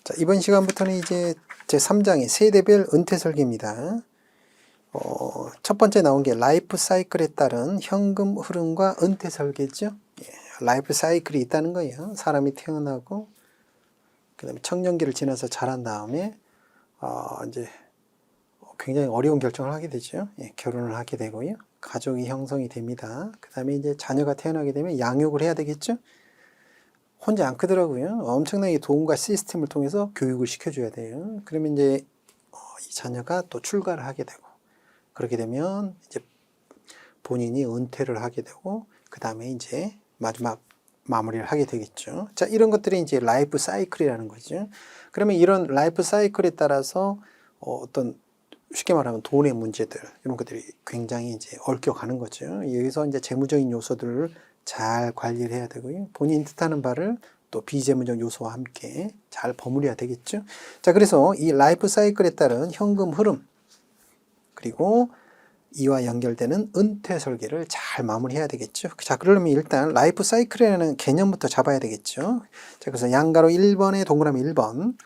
자, 이번 시간부터는 이제 제 3장의 세대별 은퇴 설계입니다. 첫 번째 나온 게 라이프 사이클에 따른 현금 흐름과 은퇴 설계죠. 라이프 사이클이 있다는 거예요. 사람이 태어나고 그다음에 청년기를 지나서 자란 다음에 이제 굉장히 어려운 결정을 하게 되죠. 결혼을 하게 되고요. 가족이 형성이 됩니다. 그다음에 이제 자녀가 태어나게 되면 양육을 해야 되겠죠. 혼자 안 크더라고요. 엄청나게 도움과 시스템을 통해서 교육을 시켜줘야 돼요. 그러면 이제 이 자녀가 또 출가를 하게 되고, 그렇게 되면 이제 본인이 은퇴를 하게 되고, 그 다음에 이제 마지막 마무리를 하게 되겠죠. 자, 이런 것들이 이제 라이프 사이클이라는 거죠. 그러면 이런 라이프 사이클에 따라서 어떤 쉽게 말하면 돈의 문제들, 이런 것들이 굉장히 이제 얽혀가는 거죠. 여기서 이제 재무적인 요소들을 잘 관리를 해야 되고요. 본인 뜻하는 바를 또 비재무적 요소와 함께 잘 버무려야 되겠죠. 자, 그래서 이 라이프 사이클에 따른 현금 흐름, 그리고 이와 연결되는 은퇴 설계를 잘 마무리해야 되겠죠. 자, 그러려면 일단 라이프 사이클이라는 개념부터 잡아야 되겠죠. 자, 그래서 양가로 1번에 동그라미 1번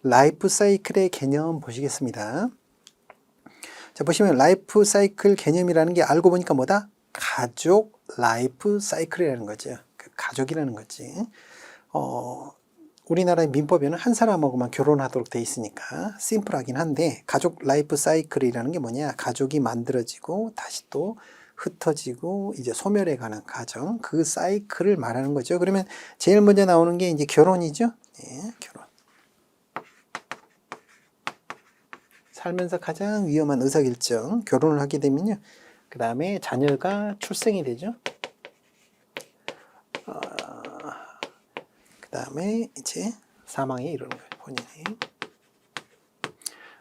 라이프 사이클의 개념 보시겠습니다. 자, 보시면 라이프 사이클 개념이라는 게 알고 보니까 뭐다? 가족 라이프 사이클이라는 거죠. 그 가족이라는 거지. 우리나라의 민법에는 한 사람하고만 결혼하도록 돼 있으니까 심플하긴 한데, 가족 라이프 사이클이라는 게 뭐냐? 가족이 만들어지고 다시 또 흩어지고 이제 소멸해 가는 과정, 그 사이클을 말하는 거죠. 그러면 제일 먼저 나오는 게 이제 결혼이죠. 결혼. 살면서 가장 위험한 의사결정, 결혼을 하게 되면요. 그 다음에 자녀가 출생이 되죠. 그 다음에 이제 사망에 이르는 거예요, 본인이.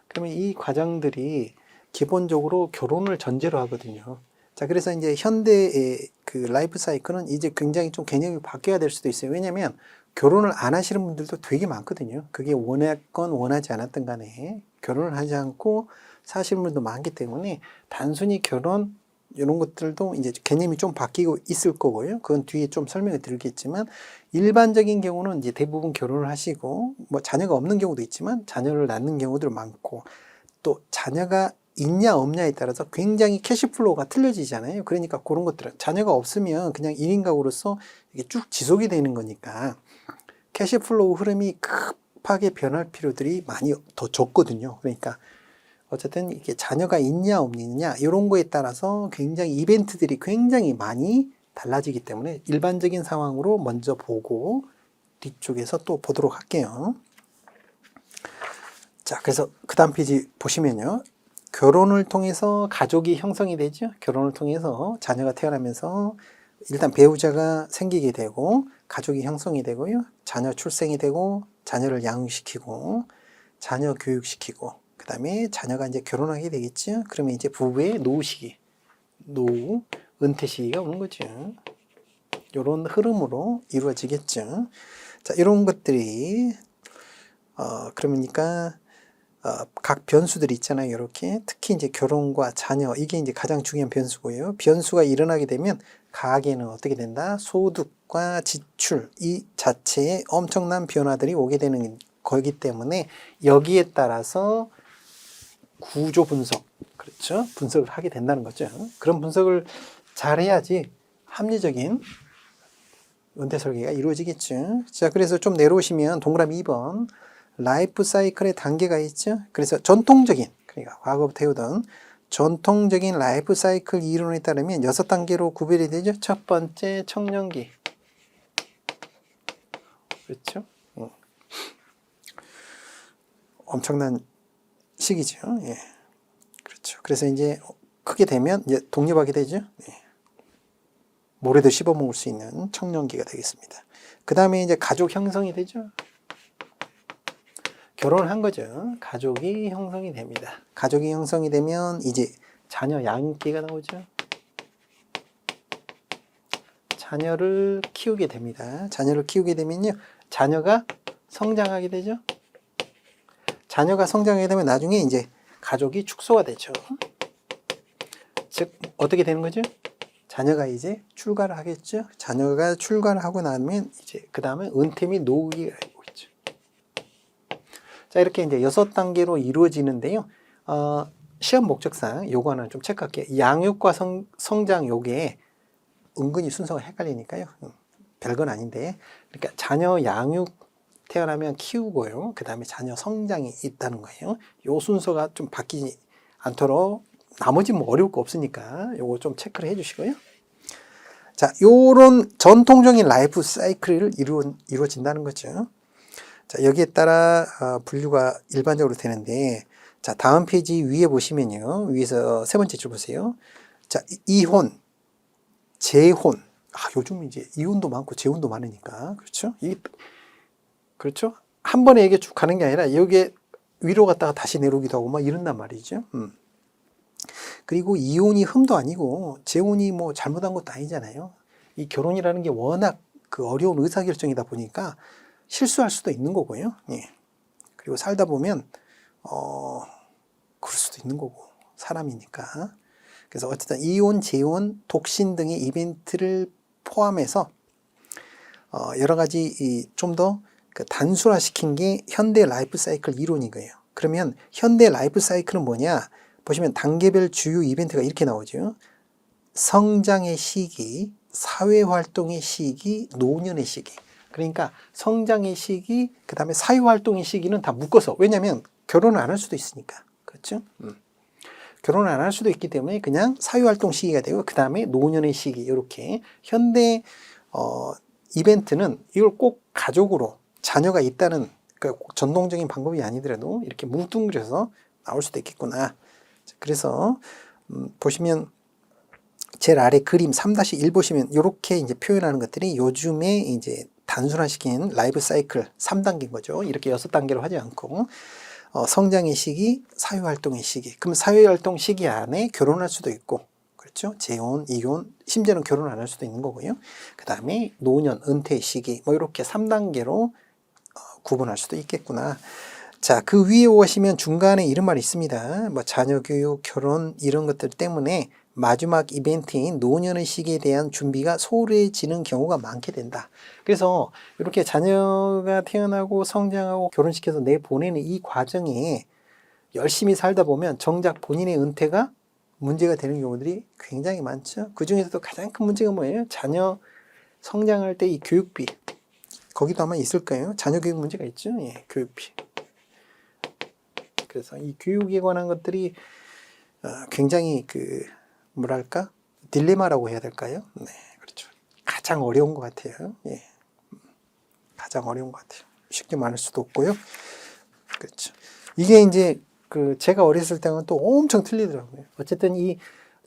그러면 이 과정들이 기본적으로 결혼을 전제로 하거든요. 자, 그래서 이제 현대의 그 라이프 사이클은 이제 굉장히 좀 개념이 바뀌어야 될 수도 있어요. 왜냐면 결혼을 안 하시는 분들도 되게 많거든요. 그게 원했건 원하지 않았던 간에 결혼을 하지 않고 사시는 분도 많기 때문에 단순히 결혼 이런 것들도 이제 개념이 좀 바뀌고 있을 거고요. 그건 뒤에 좀 설명을 드리겠지만, 일반적인 경우는 이제 대부분 결혼을 하시고 뭐 자녀가 없는 경우도 있지만 자녀를 낳는 경우도 많고, 또 자녀가 있냐 없냐에 따라서 굉장히 캐시플로우가 틀려지잖아요. 그러니까 그런 것들은 자녀가 없으면 그냥 1인 가구로서 이게 쭉 지속이 되는 거니까 캐시플로우 흐름이 급하게 변할 필요들이 많이 더 적거든요. 그러니까 어쨌든 이게 자녀가 있냐 없느냐 이런 거에 따라서 굉장히 이벤트들이 굉장히 많이 달라지기 때문에 일반적인 상황으로 먼저 보고 뒤쪽에서 또 보도록 할게요. 자, 그래서 그 다음 페이지 보시면요. 결혼을 통해서 가족이 형성이 되죠. 결혼을 통해서 자녀가 태어나면서 일단 배우자가 생기게 되고 가족이 형성이 되고요. 자녀 출생이 되고 자녀를 양육시키고 자녀 교육시키고, 그 다음에 자녀가 이제 결혼하게 되겠죠. 그러면 이제 부부의 노후 시기, 노후, 은퇴 시기가 오는 거죠. 이런 흐름으로 이루어지겠죠. 자, 이런 것들이, 그러니까, 각 변수들이 있잖아요. 이렇게. 특히 이제 결혼과 자녀, 이게 이제 가장 중요한 변수고요. 변수가 일어나게 되면 가계는 어떻게 된다? 소득과 지출, 이 자체에 엄청난 변화들이 오게 되는 거기 때문에 여기에 따라서 구조 분석, 그렇죠? 분석을 하게 된다는 거죠. 그런 분석을 잘 해야지 합리적인 은퇴 설계가 이루어지겠죠. 자, 그래서 좀 내려오시면 동그라미 2번 라이프 사이클의 단계가 있죠. 그래서 전통적인, 그러니까 과거부터 해오던 전통적인 라이프 사이클 이론에 따르면 6단계로 구별이 되죠. 첫 번째 청년기, 그렇죠? 엄청난 시기죠. 예. 그렇죠. 그래서 이제 크게 되면 이제 독립하게 되죠. 예. 모래도 씹어 먹을 수 있는 청년기가 되겠습니다. 그 다음에 이제 가족 형성이 되죠. 결혼을 한 거죠. 가족이 형성이 됩니다. 가족이 형성이 되면 이제 자녀 양육기가 나오죠. 자녀를 키우게 됩니다. 자녀를 키우게 되면요. 자녀가 성장하게 되죠. 자녀가 성장하게 되면 나중에 이제 가족이 축소가 되죠. 즉 어떻게 되는 거죠? 자녀가 이제 출가를 하겠죠. 자녀가 출가를 하고 나면 이제 그 다음에 은퇴 및 노후기가 오겠죠. 자, 이렇게 이제 6단계로 이루어지는데요. 시험 목적상 요거 하나 좀 체크할게요. 양육과 성장 요게 은근히 순서가 헷갈리니까요. 별건 아닌데. 그러니까 자녀 양육 태어나면 키우고요. 그 다음에 자녀 성장이 있다는 거예요. 요 순서가 좀 바뀌지 않도록 나머지 뭐 어려울 거 없으니까 요거 좀 체크를 해 주시고요. 자, 요런 전통적인 라이프 사이클을 이루어진다는 거죠. 자, 여기에 따라 분류가 일반적으로 되는데, 자, 다음 페이지 위에 보시면요. 위에서 세 번째 줄 보세요. 자, 이혼, 재혼. 요즘 이제 이혼도 많고 재혼도 많으니까. 그렇죠? 그렇죠? 한 번에 이게 쭉 가는 게 아니라 여기에 위로 갔다가 다시 내려오기도 하고 막 이런단 말이죠. 그리고 이혼이 흠도 아니고 재혼이 뭐 잘못한 것도 아니잖아요. 이 결혼이라는 게 워낙 그 어려운 의사결정이다 보니까 실수할 수도 있는 거고요. 예. 그리고 살다 보면 그럴 수도 있는 거고 사람이니까. 그래서 어쨌든 이혼, 재혼, 독신 등의 이벤트를 포함해서 여러 가지 좀 더 그 단순화시킨 게 현대 라이프 사이클 이론이고요. 그러면 현대 라이프 사이클은 뭐냐? 보시면 단계별 주요 이벤트가 이렇게 나오죠. 성장의 시기, 사회활동의 시기, 노년의 시기. 그러니까 성장의 시기, 그 다음에 사회활동의 시기는 다 묶어서. 왜냐하면 결혼을 안 할 수도 있으니까. 그렇죠? 결혼을 안 할 수도 있기 때문에 그냥 사회활동 시기가 되고 그 다음에 노년의 시기 이렇게. 현대 이벤트는 이걸 꼭 가족으로 자녀가 있다는 그러니까 전통적인 방법이 아니더라도 이렇게 뭉뚱그려서 나올 수도 있겠구나. 그래서 보시면 제일 아래 그림 3-1 보시면 이렇게 이제 표현하는 것들이 요즘에 이제 단순화시킨 라이프 사이클 3단계인 거죠. 이렇게 6단계로 하지 않고 성장의 시기, 사회활동의 시기. 그럼 사회활동 시기 안에 결혼할 수도 있고, 그렇죠? 재혼, 이혼, 심지어는 결혼 안 할 수도 있는 거고요. 그 다음에 노년, 은퇴 시기, 뭐 이렇게 3단계로 구분할 수도 있겠구나. 자, 그 위에 오시면 중간에 이런 말이 있습니다. 뭐 자녀 교육, 결혼 이런 것들 때문에 마지막 이벤트인 노년의 시기에 대한 준비가 소홀해지는 경우가 많게 된다. 그래서 이렇게 자녀가 태어나고 성장하고 결혼시켜서 내보내는 이 과정에 열심히 살다 보면 정작 본인의 은퇴가 문제가 되는 경우들이 굉장히 많죠. 그 중에서도 가장 큰 문제가 뭐예요? 자녀 성장할 때 이 교육비. 거기도 아마 있을 거예요. 자녀 교육 문제가 있죠. 예, 교육비. 그래서 이 교육에 관한 것들이 굉장히 뭐랄까 딜레마라고 해야 될까요? 네, 그렇죠. 가장 어려운 것 같아요. 예, 가장 어려운 것 같아요. 쉽게 말할 수도 없고요. 그렇죠. 이게 이제 제가 어렸을 때는 또 엄청 틀리더라고요. 어쨌든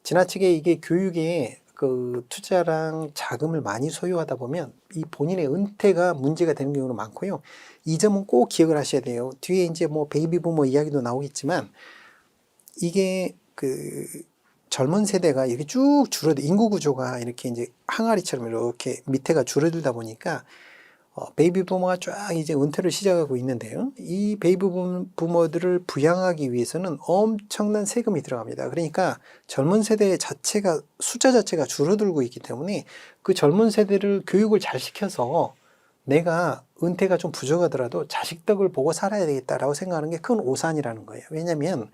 지나치게 이게 교육에 투자랑 자금을 많이 소유하다 보면 이 본인의 은퇴가 문제가 되는 경우가 많고요. 이 점은 꼭 기억을 하셔야 돼요. 뒤에 이제 뭐 베이비 부모 이야기도 나오겠지만 이게 젊은 세대가 이렇게 쭉 인구 구조가 이렇게 이제 항아리처럼 이렇게 밑에가 줄어들다 보니까 베이비 부모가 쫙 이제 은퇴를 시작하고 있는데요. 이 베이비 부모들을 부양하기 위해서는 엄청난 세금이 들어갑니다. 그러니까 젊은 세대 자체가 숫자 자체가 줄어들고 있기 때문에 그 젊은 세대를 교육을 잘 시켜서 내가 은퇴가 좀 부족하더라도 자식 덕을 보고 살아야 되겠다라고 생각하는 게 큰 오산이라는 거예요. 왜냐하면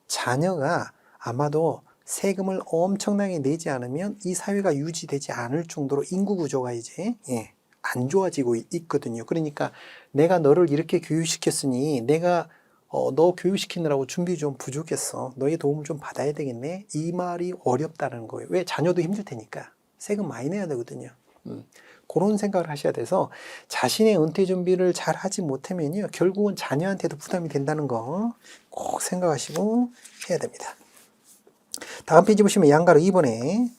자녀가 아마도 세금을 엄청나게 내지 않으면 이 사회가 유지되지 않을 정도로 인구 구조가 이제 안 좋아지고 있거든요. 그러니까 내가 너를 이렇게 교육시켰으니 내가 너 교육시키느라고 준비 좀 부족했어. 너의 도움을 좀 받아야 되겠네. 이 말이 어렵다는 거예요. 왜? 자녀도 힘들 테니까. 세금 많이 내야 되거든요. 그런 생각을 하셔야 돼서 자신의 은퇴 준비를 잘 하지 못하면요. 결국은 자녀한테도 부담이 된다는 거 꼭 생각하시고 해야 됩니다. 다음 페이지 보시면 양가로 2번에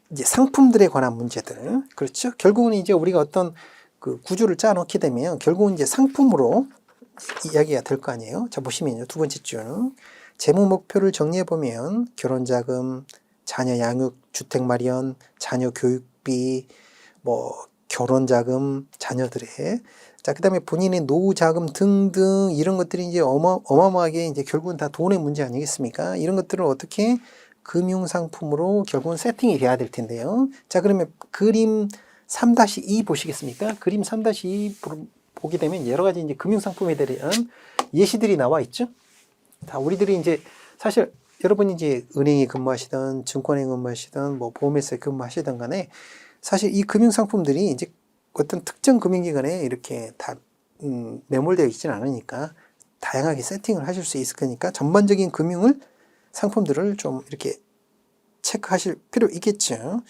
이제 상품들에 관한 문제들. 그렇죠? 결국은 이제 우리가 어떤 구조를 짜 놓게 되면 결국은 이제 상품으로 이야기가 될 거 아니에요. 자, 보시면요. 두 번째 줄. 재무 목표를 정리해 보면 결혼 자금, 자녀 양육, 주택 마련, 자녀 교육비, 결혼 자금, 자녀들의 자, 그다음에 본인의 노후 자금 등등 이런 것들이 이제 어마어마하게 이제 결국은 다 돈의 문제 아니겠습니까? 이런 것들을 어떻게 금융상품으로 결국은 세팅이 돼야 될 텐데요. 자, 그러면 그림 3-2 보시겠습니까? 그림 3-2 보게 되면 여러 가지 이제 금융상품에 대한 예시들이 나와 있죠. 다 우리들이 이제 사실 여러분이 이제 은행에 근무하시든 증권에 근무하시든 뭐 보험회사에 근무하시든 간에 사실 이 금융 상품들이 이제 어떤 특정 금융기관에 이렇게 다 매몰되어 있지는 않으니까 다양하게 세팅을 하실 수 있을 거니까 전반적인 금융을 상품들을 좀 이렇게 체크하실 필요 있겠죠.